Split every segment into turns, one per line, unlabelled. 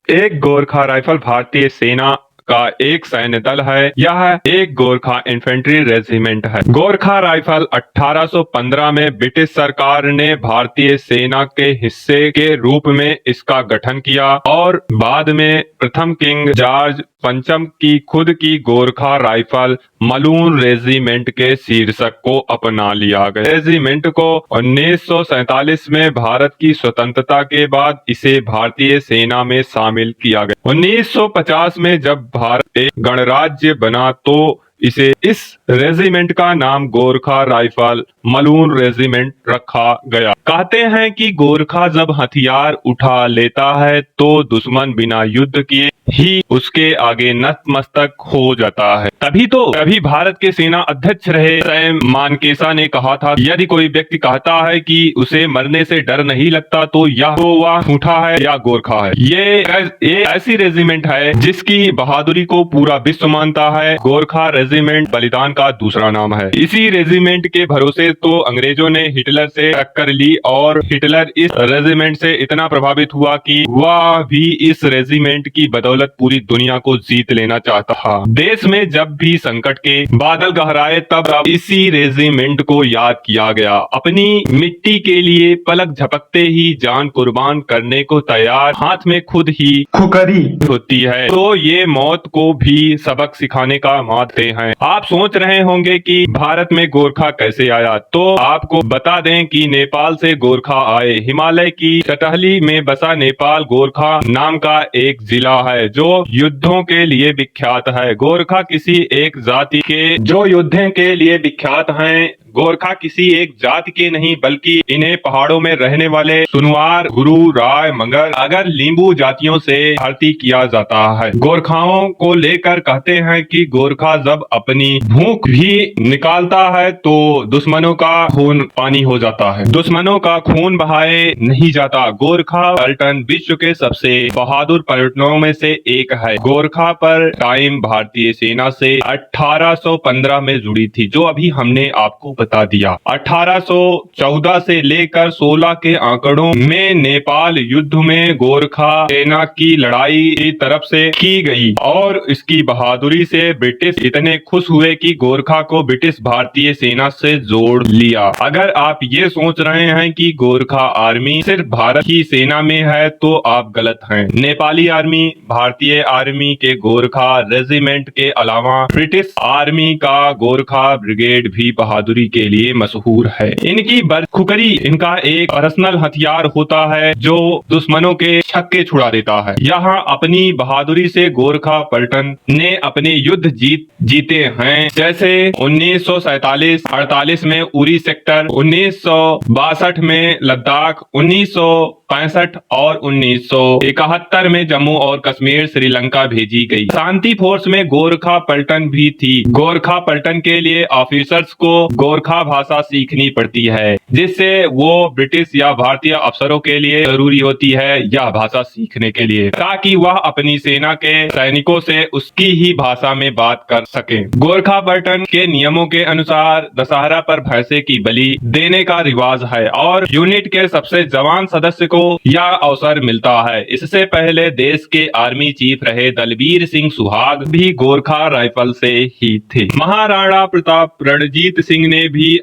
एक गोरखा राइफल भारतीय सेना का एक सैन्य दल है। यह एक गोरखा इन्फेंट्री रेजिमेंट है। गोरखा राइफल 1815 में ब्रिटिश सरकार ने भारतीय सेना के हिस्से के रूप में इसका गठन किया और बाद में प्रथम किंग जॉर्ज पंचम की खुद की गोरखा राइफल मलून रेजिमेंट के शीर्षक को अपना लिया गया। रेजिमेंट को 1947 में भारत की स्वतंत्रता के बाद इसे भारतीय सेना में शामिल किया गया। 1950 में जब भारत एक गणराज्य बना तो इस रेजिमेंट का नाम गोरखा राइफल मलून रेजिमेंट रखा गया। कहते हैं कि गोरखा जब हथियार उठा लेता है तो दुश्मन बिना युद्ध किए ही उसके आगे नतमस्तक हो जाता है। तभी भारत के सेना अध्यक्ष रहे सैम मानेकशॉ ने कहा था, यदि कोई व्यक्ति कहता है कि उसे मरने से डर नहीं लगता तो वह झूठा है या गोरखा है। ये ऐसी रेजिमेंट है जिसकी बहादुरी को पूरा विश्व मानता है। गोरखा रेजिमेंट बलिदान का दूसरा नाम है। इसी रेजिमेंट के भरोसे तो अंग्रेजों ने हिटलर से टक्कर ली और हिटलर इस रेजिमेंट से इतना प्रभावित हुआ कि वह भी इस रेजिमेंट की बदौलत पूरी दुनिया को जीत लेना चाहता था। देश में जब भी संकट के बादल गहराए तब इसी रेजिमेंट को याद किया गया। अपनी मिट्टी के लिए पलक झपकते ही जान कुर्बान करने को तैयार, हाथ में खुद ही खुकरी होती है तो ये मौत को भी सबक सिखाने का मानते हैं। आप सोच रहे होंगे कि भारत में गोरखा कैसे आया, तो आपको बता दें कि नेपाल से गोरखा आए। हिमालय की चटहली में बसा नेपाल गोरखा नाम का एक जिला है जो युद्धों के लिए विख्यात है। गोरखा किसी एक जाति के जो युद्धों के लिए विख्यात हैं। गोरखा किसी एक जाति के नहीं बल्कि इन्हें पहाड़ों में रहने वाले सुनवार, गुरु, राय, मगर अगर लींबू जातियों से भर्ती किया जाता है। गोरखाओं को लेकर कहते हैं कि गोरखा जब अपनी भूख भी निकालता है तो दुश्मनों का खून पानी हो जाता है। दुश्मनों का खून बहाए नहीं जाता। गोरखा पलटन विश्व के सबसे बहादुर पलटनों में से एक है। गोरखा पर टाइम भारतीय सेना से 1815 में जुड़ी थी, जो अभी हमने आपको बता दिया। 1814 से लेकर 16 के आंकड़ों में नेपाल युद्ध में गोरखा सेना की लड़ाई की तरफ से की गई और इसकी बहादुरी से ब्रिटिश इतने खुश हुए कि गोरखा को ब्रिटिश भारतीय सेना से जोड़ लिया। अगर आप ये सोच रहे हैं कि गोरखा आर्मी सिर्फ भारत की सेना में है तो आप गलत हैं। नेपाली आर्मी, भारतीय आर्मी के गोरखा रेजिमेंट के अलावा ब्रिटिश आर्मी का गोरखा ब्रिगेड भी बहादुरी के लिए मशहूर है। इनकी बरखुकरी इनका एक पर्सनल हथियार होता है जो दुश्मनों के छक्के छुड़ा देता है। यहाँ अपनी बहादुरी से गोरखा पलटन ने अपने युद्ध जीते हैं, जैसे 1947-48 में उरी सेक्टर, 1962 में लद्दाख, 1965 और 1971 में जम्मू और कश्मीर श्रीलंका भेजी गई। शांति फोर्स में गोरखा पलटन भी थी। गोरखा पलटन के लिए ऑफिसर्स को गोरखा भाषा सीखनी पड़ती है, जिससे वो ब्रिटिश या भारतीय अफसरों के लिए जरूरी होती है यह भाषा सीखने के लिए, ताकि वह अपनी सेना के सैनिकों से उसकी ही भाषा में बात कर सके। गोरखा पलटन के नियमों के अनुसार दशहरा पर भैंसे की बलि देने का रिवाज है और यूनिट के सबसे जवान सदस्य को यह अवसर मिलता है। इससे पहले देश के आर्मी चीफ रहे दलबीर सिंह सुहाग भी गोरखा राइफल से ही थे। महाराणा प्रताप रणजीत सिंह ने भी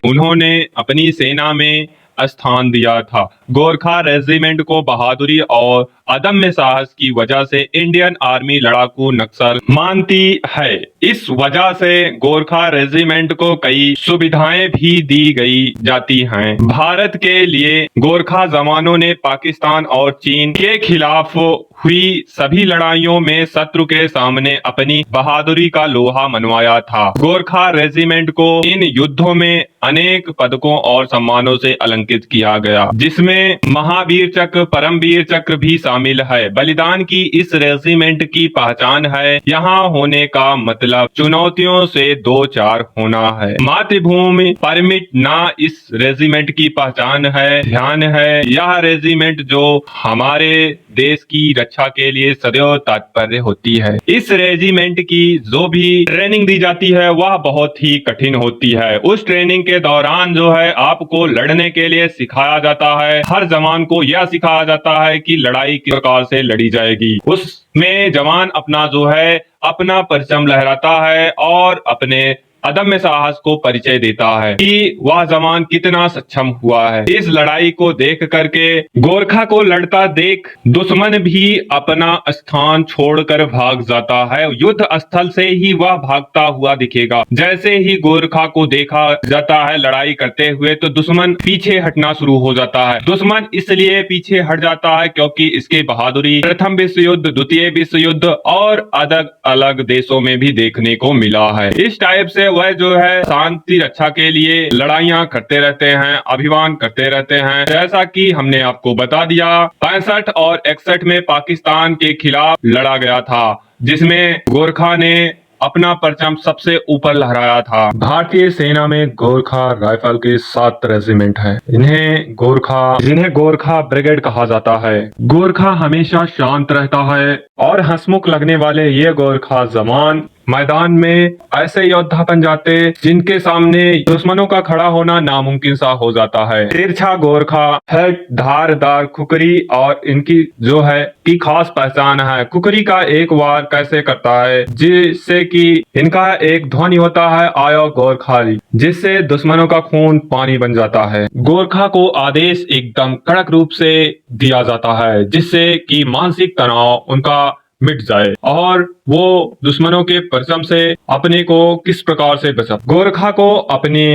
उन्होंने अपनी सेना में स्थान दिया था। गोरखा रेजिमेंट को बहादुरी और अदम्य साहस की वजह से इंडियन आर्मी लड़ाकू नक्सल मानती है। इस वजह से गोरखा रेजिमेंट को कई सुविधाएं भी दी गई जाती हैं। भारत के लिए गोरखा जवानों ने पाकिस्तान और चीन के खिलाफ हुई सभी लड़ाइयों में शत्रु के सामने अपनी बहादुरी का लोहा मनवाया था। गोरखा रेजिमेंट को इन युद्धों में अनेक पदकों और सम्मानों से अलंकृत किया गया, जिसमें महावीर चक्र, परमवीर चक्र भी शामिल है। बलिदान की इस रेजिमेंट की पहचान है यहाँ होने का मतलब चुनौतियों से दो चार होना है। मातृभूमि परमिट ना इस रेजिमेंट की पहचान है, ध्यान है। यह रेजिमेंट जो हमारे देश की रक्षा के लिए सदैव तत्पर होती है। इस रेजिमेंट की जो भी ट्रेनिंग दी जाती है वह बहुत ही कठिन होती है। उस ट्रेनिंग के दौरान जो है आपको लड़ने के लिए सिखाया जाता है। हर जवान को यह सिखाया जाता है कि लड़ाई किस प्रकार से लड़ी जाएगी। उसमें जवान अपना जो है अपना परचम लहराता है और अपने अदम्य साहस को परिचय देता है कि वह जवान कितना सक्षम हुआ है। इस लड़ाई को देख करके गोरखा को लड़ता देख दुश्मन भी अपना स्थान छोड़कर भाग जाता है। युद्ध स्थल से ही वह भागता हुआ दिखेगा। जैसे ही गोरखा को देखा जाता है लड़ाई करते हुए तो दुश्मन पीछे हटना शुरू हो जाता है। दुश्मन इसलिए पीछे हट जाता है क्योंकि इसकी बहादुरी प्रथम विश्व युद्ध, द्वितीय विश्व युद्ध और अलग अलग देशों में भी देखने को मिला है। इस टाइप से वह जो है शांति रक्षा के लिए लड़ाइयां करते रहते हैं, अभियान करते रहते हैं। जैसा कि हमने आपको बता दिया 65 और 61 में पाकिस्तान के खिलाफ लड़ा गया था, जिसमें गोरखा ने अपना परचम सबसे ऊपर लहराया था। भारतीय सेना में गोरखा राइफल के 7 रेजिमेंट हैं। जिन्हें गोरखा ब्रिगेड कहा जाता है। गोरखा हमेशा शांत रहता है और हंसमुख लगने वाले ये गोरखा जवान मैदान में ऐसे योद्धा बन जाते जिनके सामने दुश्मनों का खड़ा होना नामुमकिन सा हो जाता है। तिरछा गोरखा है, धारदार खुकरी और इनकी जो है की खास पहचान है। खुकरी का एक वार कैसे करता है, जिससे कि इनका एक ध्वनि होता है आयो गोरखाली, जिससे दुश्मनों का खून पानी बन जाता है। गोरखा को आदेश एकदम कड़क रूप से दिया जाता है जिससे कि मानसिक तनाव उनका मिट जाए और वो दुश्मनों के परचम से अपने को किस प्रकार से बचा। गोरखा को अपने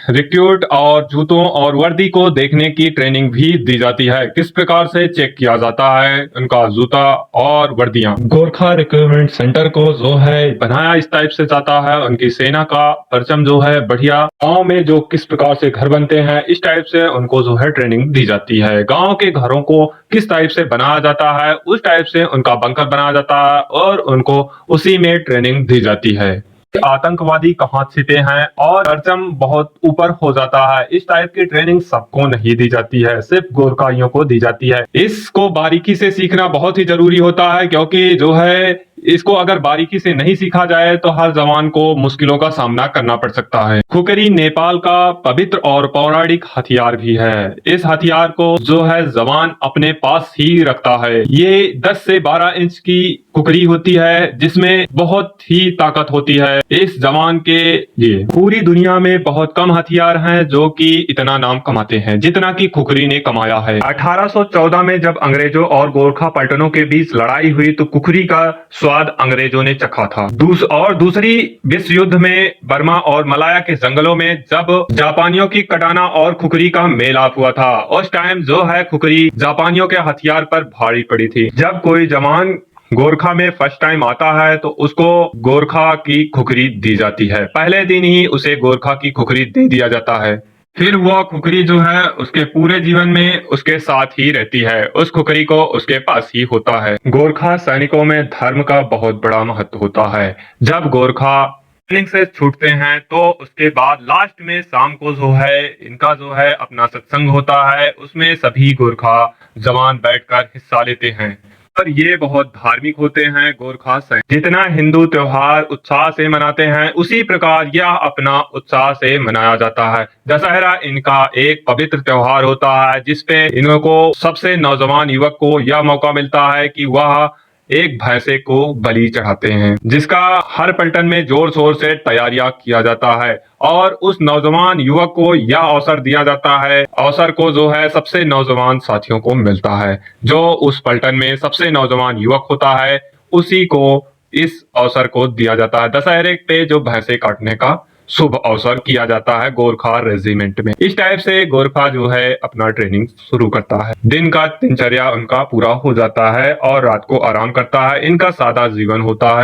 रिक्रूट और जूतों और वर्दी को देखने की ट्रेनिंग भी दी जाती है। किस प्रकार से चेक किया जाता है उनका जूता और वर्दियां। गोरखा रिक्रूटमेंट सेंटर को जो है बनाया इस टाइप से जाता है। उनकी सेना का परचम जो है बढ़िया गाँव में जो किस प्रकार से घर बनते हैं इस टाइप से उनको जो है ट्रेनिंग दी जाती है। गाँव के घरों को किस टाइप से बनाया जाता है उस टाइप से उनका बंकर बनाया जाता है और उनको उसी में ट्रेनिंग दी जाती है। आतंकवादी कहाँ छिपे हैं और परचम बहुत ऊपर हो जाता है, इस टाइप की ट्रेनिंग सबको नहीं दी जाती है, सिर्फ गोरखाइयों को दी जाती है। इसको बारीकी से सीखना बहुत ही जरूरी होता है क्योंकि जो है इसको अगर बारीकी से नहीं सीखा जाए तो हर जवान को मुश्किलों का सामना करना पड़ सकता है। खुकरी नेपाल का पवित्र और पौराणिक हथियार भी है। इस हथियार को जो है जवान अपने पास ही रखता है। ये 10 से 12 इंच की खुकरी होती है जिसमें बहुत ही ताकत होती है। इस जवान के लिए पूरी दुनिया में बहुत कम हथियार हैं जो कि इतना नाम कमाते हैं जितना कि खुकरी ने कमाया है। 1814 में जब अंग्रेजों और गोरखा पलटनों के बीच लड़ाई हुई तो खुकरी का स्वाद अंग्रेजों ने चखा था। दूसरी विश्व युद्ध में बर्मा और मलाया के जंगलों में जब जापानियों की कटाना और खुकरी का मेलाप हुआ था उस टाइम जो है खुकरी जापानियों के हथियार पर भारी पड़ी थी। जब कोई जवान गोरखा में फर्स्ट टाइम आता है तो उसको गोरखा की खुकरी दी जाती है। पहले दिन ही उसे गोरखा की खुकरी दे दिया जाता है। फिर वह खुकरी जो है उसके पूरे जीवन में उसके साथ ही रहती है। उस खुकरी को उसके पास ही होता है। गोरखा सैनिकों में धर्म का बहुत बड़ा महत्व होता है। जब गोरखा ट्रेनिंग से छूटते हैं तो उसके बाद लास्ट में शाम को जो है इनका जो है अपना सत्संग होता है। उसमें सभी गोरखा जवान बैठकर हिस्सा लेते हैं और ये बहुत धार्मिक होते हैं। गोरखा जितना हिंदू त्योहार उत्साह से मनाते हैं उसी प्रकार यह अपना उत्साह से मनाया जाता है। दशहरा इनका एक पवित्र त्योहार होता है जिसपे इनको सबसे नौजवान युवक को यह मौका मिलता है कि वह एक भैंसे को बलि चढ़ाते हैं, जिसका हर पलटन में जोर शोर से तैयारियां किया जाता है और उस नौजवान युवक को यह अवसर दिया जाता है। अवसर को जो है सबसे नौजवान साथियों को मिलता है। जो उस पलटन में सबसे नौजवान युवक होता है उसी को इस अवसर को दिया जाता है। दशहरे पे जो भैंसे काटने का शुभ अवसर किया जाता है गोरखा रेजिमेंट में। इस टाइप से गोरखा जो है अपना ट्रेनिंग शुरू करता है। दिन का दिनचर्या उनका पूरा हो जाता है और रात को आराम करता है। इनका सादा जीवन होता है।